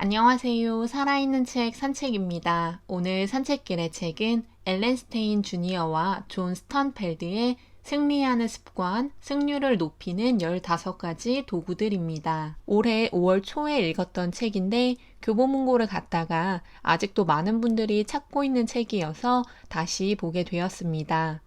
안녕하세요. 살아있는 책 산책입니다. 오늘 산책길의 책은 엘렌 스테인 주니어와 존 스턴펠드의 승리하는 습관, 승률을 높이는 15가지 도구들입니다. 올해 5월 초에 읽었던 책인데 교보문고를 갔다가 아직도 많은 분들이 찾고 있는 책이어서 다시 보게 되었습니다.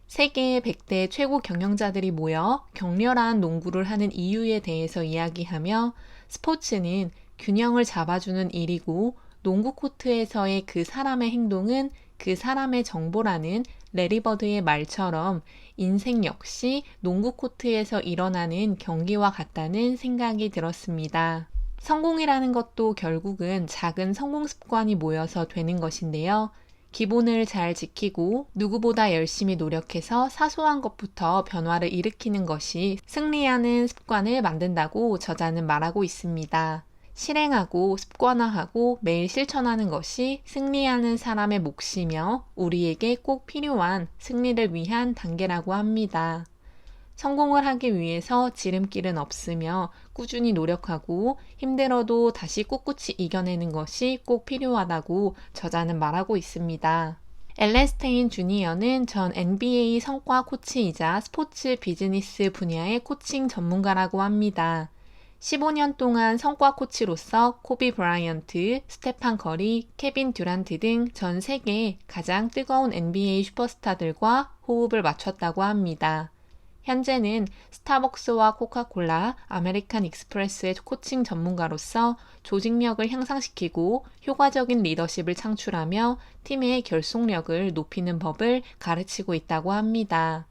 세계 100대 최고 경영자들이 모여 격렬한 농구를 하는 이유에 대해서 이야기하며 스포츠는 균형을 잡아주는 일이고 농구 코트에서의 그 사람의 행동은 그 사람의 정보라는 레리버드의 말처럼 인생 역시 농구 코트에서 일어나는 경기와 같다는 생각이 들었습니다. 성공이라는 것도 결국은 작은 성공 습관이 모여서 되는 것인데요. 기본을 잘 지키고 누구보다 열심히 노력해서 사소한 것부터 변화를 일으키는 것이 승리하는 습관을 만든다고 저자는 말하고 있습니다. 실행하고 습관화하고 매일 실천하는 것이 승리하는 사람의 몫이며 우리에게 꼭 필요한 승리를 위한 단계라고 합니다. 성공을 하기 위해서 지름길은 없으며 꾸준히 노력하고 힘들어도 다시 꿋꿋이 이겨내는 것이 꼭 필요하다고 저자는 말하고 있습니다. 엘렌 스테인 주니어는 전 NBA 성과 코치이자 스포츠 비즈니스 분야의 코칭 전문가라고 합니다. 15년 동안 성과 코치로서 코비 브라이언트, 스테판 커리, 케빈 듀란트 등 전 세계 가장 뜨거운 NBA 슈퍼스타들과 호흡을 맞췄다고 합니다. 현재는 스타벅스와 코카콜라, 아메리칸 익스프레스의 코칭 전문가로서 조직력을 향상시키고 효과적인 리더십을 창출하며 팀의 결속력을 높이는 법을 가르치고 있다고 합니다.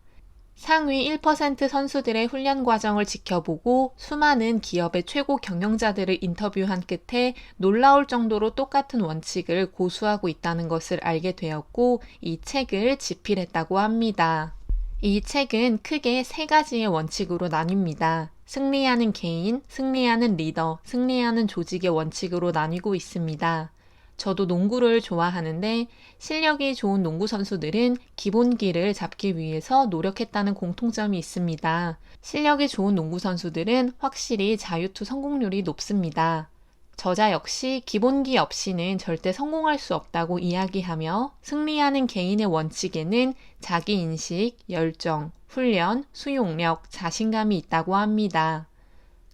상위 1% 선수들의 훈련 과정을 지켜보고 수많은 기업의 최고 경영자들을 인터뷰한 끝에 놀라울 정도로 똑같은 원칙을 고수하고 있다는 것을 알게 되었고 이 책을 집필했다고 합니다. 이 책은 크게 3가지의 원칙으로 나뉩니다. 승리하는 개인, 승리하는 리더, 승리하는 조직의 원칙으로 나뉘고 있습니다. 저도 농구를 좋아하는데 실력이 좋은 농구 선수들은 기본기를 잡기 위해서 노력했다는 공통점이 있습니다. 실력이 좋은 농구 선수들은 확실히 자유투 성공률이 높습니다. 저자 역시 기본기 없이는 절대 성공할 수 없다고 이야기하며 승리하는 개인의 원칙에는 자기인식, 열정, 훈련, 수용력, 자신감이 있다고 합니다.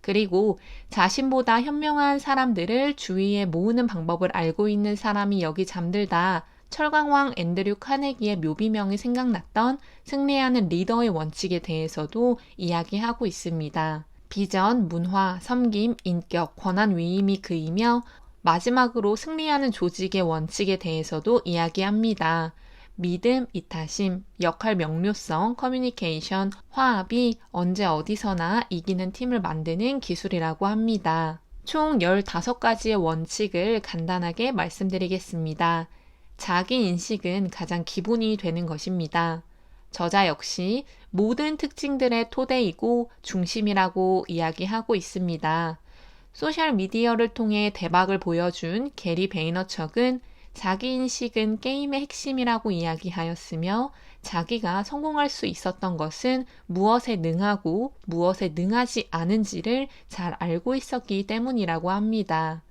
그리고 자신보다 현명한 사람들을 주위에 모으는 방법을 알고 있는 사람이 여기 잠들다 철강왕 앤드류 카네기의 묘비명이 생각났던 승리하는 리더의 원칙에 대해서도 이야기하고 있습니다. 비전, 문화, 섬김, 인격, 권한 위임이 그이며 마지막으로 승리하는 조직의 원칙에 대해서도 이야기합니다. 믿음, 이타심, 역할 명료성, 커뮤니케이션, 화합이 언제 어디서나 이기는 팀을 만드는 기술이라고 합니다. 총 15가지의 원칙을 간단하게 말씀드리겠습니다. 자기인식은 가장 기본이 되는 것입니다. 저자 역시 모든 특징들의 토대이고 중심이라고 이야기하고 있습니다. 소셜미디어를 통해 대박을 보여준 게리 베이너척은 자기인식은 게임의 핵심이라고 이야기하였으며 자기가 성공할 수 있었던 것은 무엇에 능하고 무엇에 능하지 않은지를 잘 알고 있었기 때문이라고 합니다.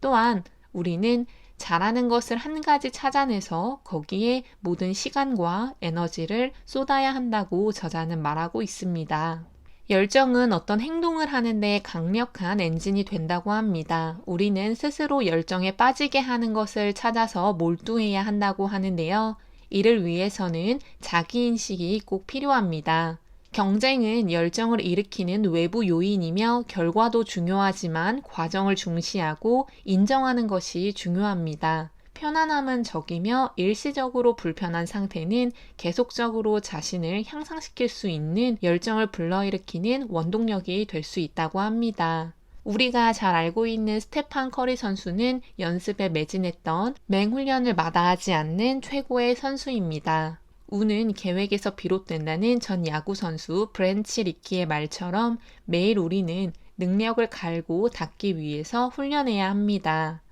또한 우리는 잘하는 것을 한 가지 찾아내서 거기에 모든 시간과 에너지를 쏟아야 한다고 저자는 말하고 있습니다. 열정은 어떤 행동을 하는데 강력한 엔진이 된다고 합니다. 우리는 스스로 열정에 빠지게 하는 것을 찾아서 몰두해야 한다고 하는데요. 이를 위해서는 자기인식이 꼭 필요합니다. 경쟁은 열정을 일으키는 외부 요인이며 결과도 중요하지만 과정을 중시하고 인정하는 것이 중요합니다. 편안함은 적이며 일시적으로 불편한 상태는 계속적으로 자신을 향상시킬 수 있는 열정을 불러일으키는 원동력이 될 수 있다고 합니다. 우리가 잘 알고 있는 스테판 커리 선수는 연습에 매진했던 맹훈련을 마다하지 않는 최고의 선수입니다. 운은 계획에서 비롯된다는 전 야구 선수 브랜치 리키의 말처럼 매일 우리는 능력을 갈고 닦기 위해서 훈련해야 합니다.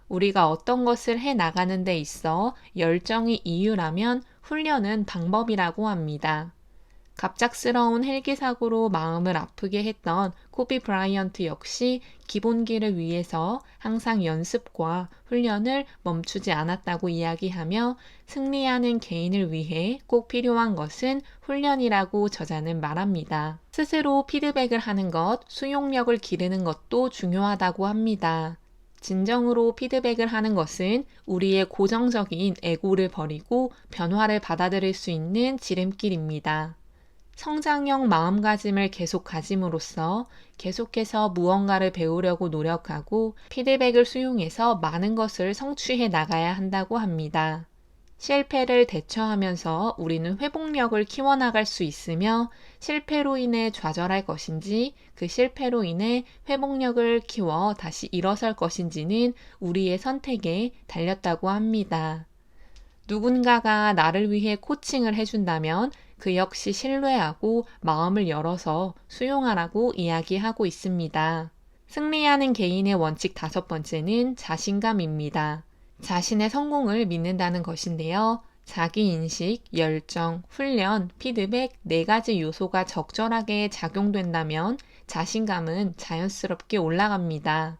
우리가 어떤 것을 해 나가는 데 있어 열정이 이유라면 훈련은 방법이라고 합니다. 갑작스러운 헬기 사고로 마음을 아프게 했던 코비 브라이언트 역시 기본기를 위해서 항상 연습과 훈련을 멈추지 않았다고 이야기하며 승리하는 개인을 위해 꼭 필요한 것은 훈련이라고 저자는 말합니다. 스스로 피드백을 하는 것, 수용력을 기르는 것도 중요하다고 합니다. 진정으로 피드백을 하는 것은 우리의 고정적인 에고를 버리고 변화를 받아들일 수 있는 지름길입니다. 성장형 마음가짐을 계속 가짐으로써 계속해서 무언가를 배우려고 노력하고 피드백을 수용해서 많은 것을 성취해 나가야 한다고 합니다. 실패를 대처하면서 우리는 회복력을 키워나갈 수 있으며 실패로 인해 좌절할 것인지 그 실패로 인해 회복력을 키워 다시 일어설 것인지는 우리의 선택에 달렸다고 합니다. 누군가가 나를 위해 코칭을 해준다면 그 역시 신뢰하고 마음을 열어서 수용하라고 이야기하고 있습니다. 승리하는 개인의 원칙 5번째는 자신감입니다. 자신의 성공을 믿는다는 것인데요. 자기인식, 열정, 훈련, 피드백 4가지 요소가 적절하게 작용된다면 자신감은 자연스럽게 올라갑니다.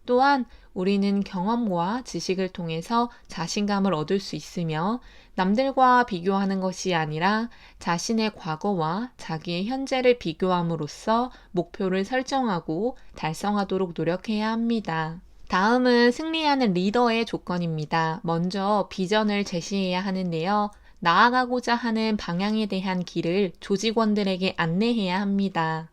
또한 우리는 경험과 지식을 통해서 자신감을 얻을 수 있으며 남들과 비교하는 것이 아니라 자신의 과거와 자기의 현재를 비교함으로써 목표를 설정하고 달성하도록 노력해야 합니다. 다음은 승리하는 리더의 조건입니다. 먼저 비전을 제시해야 하는데요. 나아가고자 하는 방향에 대한 길을 조직원들에게 안내해야 합니다.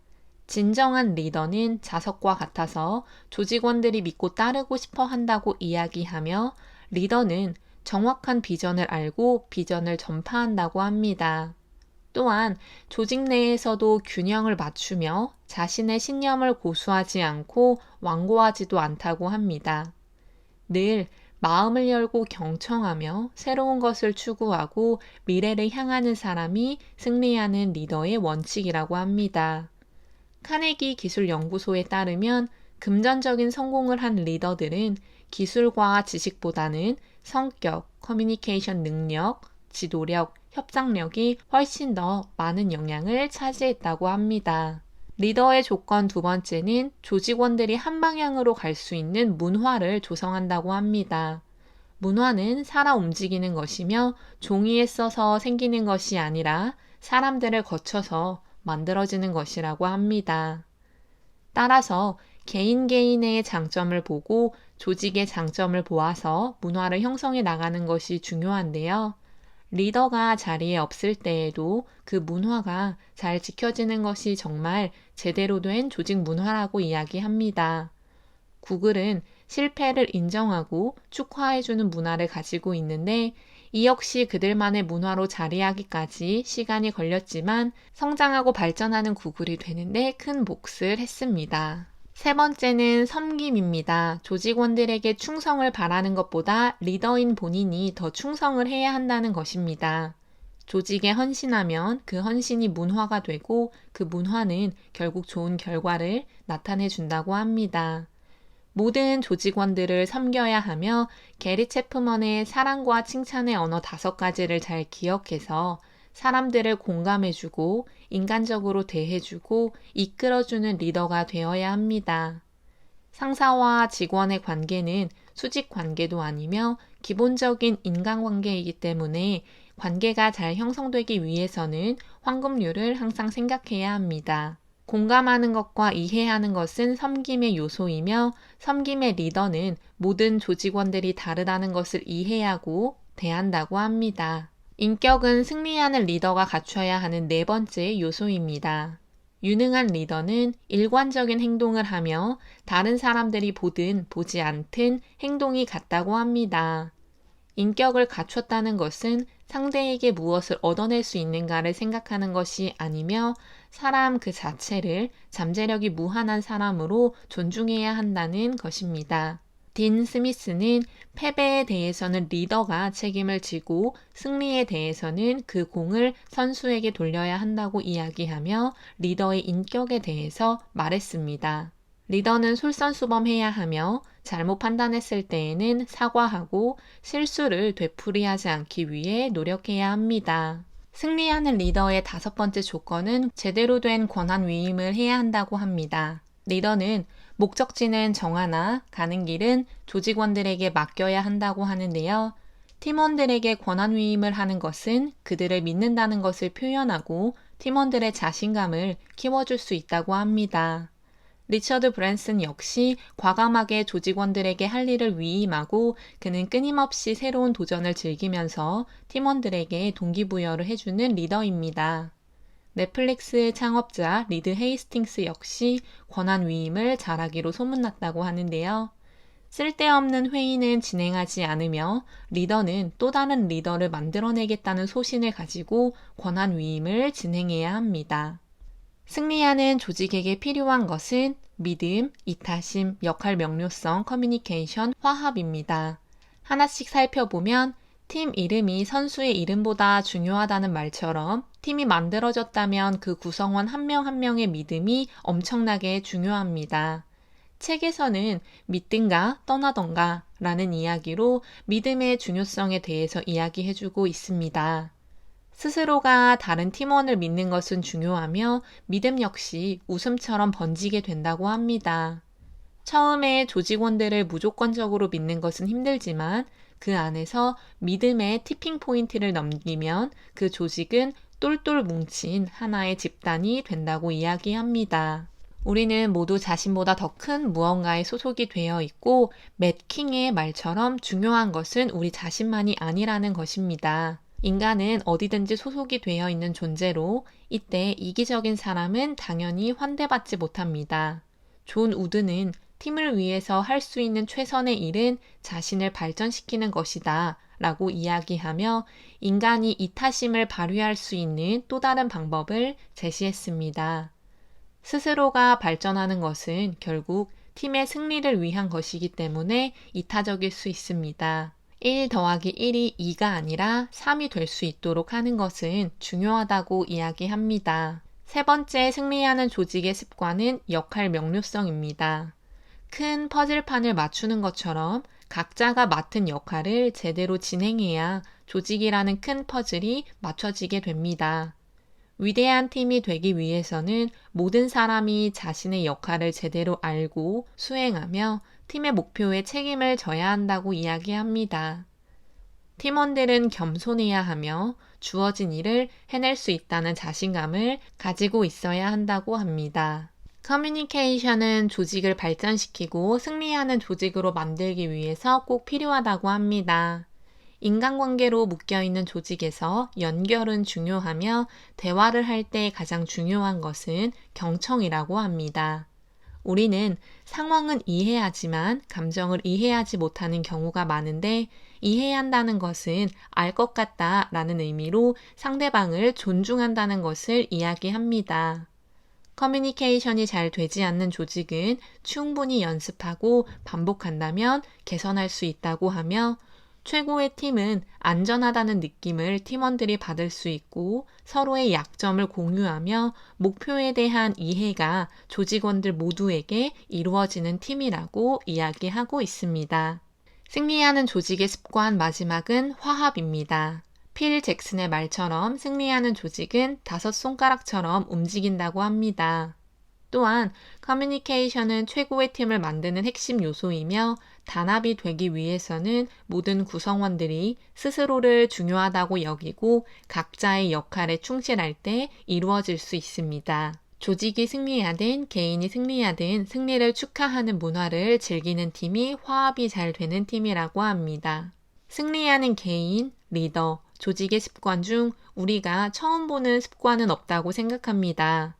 진정한 리더는 자석과 같아서 조직원들이 믿고 따르고 싶어 한다고 이야기하며 리더는 정확한 비전을 알고 비전을 전파한다고 합니다. 또한 조직 내에서도 균형을 맞추며 자신의 신념을 고수하지 않고 완고하지도 않다고 합니다. 늘 마음을 열고 경청하며 새로운 것을 추구하고 미래를 향하는 사람이 승리하는 리더의 원칙이라고 합니다. 카네기 기술연구소에 따르면 금전적인 성공을 한 리더들은 기술과 지식보다는 성격, 커뮤니케이션 능력, 지도력, 협상력이 훨씬 더 많은 영향을 차지했다고 합니다. 리더의 조건 2번째는 조직원들이 한 방향으로 갈 수 있는 문화를 조성한다고 합니다. 문화는 살아 움직이는 것이며 종이에 써서 생기는 것이 아니라 사람들을 거쳐서 만들어지는 것이라고 합니다. 따라서 개인의 장점을 보고 조직의 장점을 보아서 문화를 형성해 나가는 것이 중요한데요. 리더가 자리에 없을 때에도 그 문화가 잘 지켜지는 것이 정말 제대로 된 조직 문화라고 이야기합니다. 구글은 실패를 인정하고 축하해주는 문화를 가지고 있는데 이 역시 그들만의 문화로 자리하기까지 시간이 걸렸지만 성장하고 발전하는 구글이 되는데 큰 몫을 했습니다. 3번째는 섬김입니다. 조직원들에게 충성을 바라는 것보다 리더인 본인이 더 충성을 해야 한다는 것입니다. 조직에 헌신하면 그 헌신이 문화가 되고 그 문화는 결국 좋은 결과를 나타내 준다고 합니다. 모든 조직원들을 섬겨야 하며 게리 체프먼의 사랑과 칭찬의 언어 5가지를 잘 기억해서 사람들을 공감해주고 인간적으로 대해주고 이끌어주는 리더가 되어야 합니다. 상사와 직원의 관계는 수직 관계도 아니며 기본적인 인간관계이기 때문에 관계가 잘 형성되기 위해서는 황금률을 항상 생각해야 합니다. 공감하는 것과 이해하는 것은 섬김의 요소이며 섬김의 리더는 모든 조직원들이 다르다는 것을 이해하고 대한다고 합니다. 인격은 승리하는 리더가 갖춰야 하는 4번째 요소입니다. 유능한 리더는 일관적인 행동을 하며 다른 사람들이 보든 보지 않든 행동이 같다고 합니다. 인격을 갖췄다는 것은 상대에게 무엇을 얻어낼 수 있는가를 생각하는 것이 아니며 사람 그 자체를 잠재력이 무한한 사람으로 존중해야 한다는 것입니다. 딘 스미스는 패배에 대해서는 리더가 책임을 지고 승리에 대해서는 그 공을 선수에게 돌려야 한다고 이야기하며 리더의 인격에 대해서 말했습니다. 리더는 솔선수범해야 하며 잘못 판단했을 때에는 사과하고 실수를 되풀이하지 않기 위해 노력해야 합니다. 승리하는 리더의 다섯 번째 조건은 제대로 된 권한 위임을 해야 한다고 합니다. 리더는 목적지는 정하나 가는 길은 조직원들에게 맡겨야 한다고 하는데요. 팀원들에게 권한 위임을 하는 것은 그들을 믿는다는 것을 표현하고 팀원들의 자신감을 키워줄 수 있다고 합니다. 리처드 브랜슨 역시 과감하게 조직원들에게 할 일을 위임하고 그는 끊임없이 새로운 도전을 즐기면서 팀원들에게 동기부여를 해주는 리더입니다. 넷플릭스 창업자 리드 헤이스팅스 역시 권한 위임을 잘하기로 소문났다고 하는데요. 쓸데없는 회의는 진행하지 않으며 리더는 또 다른 리더를 만들어내겠다는 소신을 가지고 권한 위임을 진행해야 합니다. 승리하는 조직에게 필요한 것은 믿음, 이타심, 역할 명료성, 커뮤니케이션, 화합입니다. 하나씩 살펴보면 팀 이름이 선수의 이름보다 중요하다는 말처럼 팀이 만들어졌다면 그 구성원 한 명 한 명의 믿음이 엄청나게 중요합니다. 책에서는 믿든가 떠나던가 라는 이야기로 믿음의 중요성에 대해서 이야기해주고 있습니다. 스스로가 다른 팀원을 믿는 것은 중요하며 믿음 역시 웃음처럼 번지게 된다고 합니다. 처음에 조직원들을 무조건적으로 믿는 것은 힘들지만 그 안에서 믿음의 티핑 포인트를 넘기면 그 조직은 똘똘 뭉친 하나의 집단이 된다고 이야기합니다. 우리는 모두 자신보다 더 큰 무언가에 소속이 되어 있고 맷 킹의 말처럼 중요한 것은 우리 자신만이 아니라는 것입니다. 인간은 어디든지 소속이 되어 있는 존재로 이때 이기적인 사람은 당연히 환대받지 못합니다. 존 우드는 팀을 위해서 할 수 있는 최선의 일은 자신을 발전시키는 것이다 라고 이야기하며 인간이 이타심을 발휘할 수 있는 또 다른 방법을 제시했습니다. 스스로가 발전하는 것은 결국 팀의 승리를 위한 것이기 때문에 이타적일 수 있습니다. 1 더하기 1이 2가 아니라 3이 될 수 있도록 하는 것은 중요하다고 이야기합니다. 세 번째 승리하는 조직의 습관은 역할 명료성입니다. 큰 퍼즐판을 맞추는 것처럼 각자가 맡은 역할을 제대로 진행해야 조직이라는 큰 퍼즐이 맞춰지게 됩니다. 위대한 팀이 되기 위해서는 모든 사람이 자신의 역할을 제대로 알고 수행하며 팀의 목표에 책임을 져야 한다고 이야기합니다. 팀원들은 겸손해야 하며 주어진 일을 해낼 수 있다는 자신감을 가지고 있어야 한다고 합니다. 커뮤니케이션은 조직을 발전시키고 승리하는 조직으로 만들기 위해서 꼭 필요하다고 합니다. 인간관계로 묶여있는 조직에서 연결은 중요하며 대화를 할 때 가장 중요한 것은 경청이라고 합니다. 우리는 상황은 이해하지만 감정을 이해하지 못하는 경우가 많은데 이해해야 한다는 것은 알 것 같다 라는 의미로 상대방을 존중한다는 것을 이야기합니다. 커뮤니케이션이 잘 되지 않는 조직은 충분히 연습하고 반복한다면 개선할 수 있다고 하며 최고의 팀은 안전하다는 느낌을 팀원들이 받을 수 있고 서로의 약점을 공유하며 목표에 대한 이해가 조직원들 모두에게 이루어지는 팀이라고 이야기하고 있습니다. 승리하는 조직의 습관 마지막은 화합입니다. 필 잭슨의 말처럼 승리하는 조직은 5손가락처럼 움직인다고 합니다. 또한 커뮤니케이션은 최고의 팀을 만드는 핵심 요소이며 단합이 되기 위해서는 모든 구성원들이 스스로를 중요하다고 여기고 각자의 역할에 충실할 때 이루어질 수 있습니다. 조직이 승리하든 개인이 승리하든 승리를 축하하는 문화를 즐기는 팀이 화합이 잘 되는 팀이라고 합니다. 승리하는 개인, 리더, 조직의 습관 중 우리가 처음 보는 습관은 없다고 생각합니다.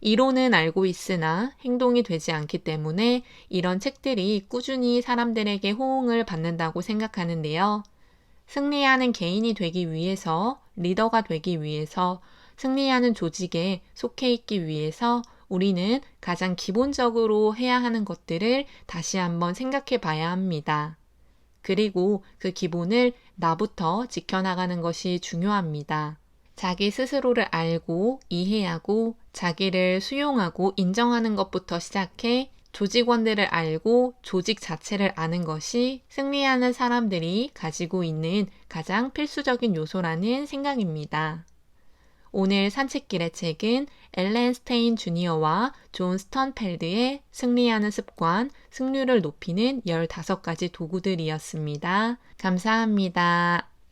이론은 알고 있으나 행동이 되지 않기 때문에 이런 책들이 꾸준히 사람들에게 호응을 받는다고 생각하는데요. 승리하는 개인이 되기 위해서, 리더가 되기 위해서, 승리하는 조직에 속해 있기 위해서 우리는 가장 기본적으로 해야 하는 것들을 다시 한번 생각해 봐야 합니다. 그리고 그 기본을 나부터 지켜나가는 것이 중요합니다. 자기 스스로를 알고 이해하고 자기를 수용하고 인정하는 것부터 시작해 조직원들을 알고 조직 자체를 아는 것이 승리하는 사람들이 가지고 있는 가장 필수적인 요소라는 생각입니다. 오늘 산책길의 책은 엘렌 스테인 주니어와 존 스턴펠드의 승리하는 습관, 승률을 높이는 15가지 도구들이었습니다. 감사합니다.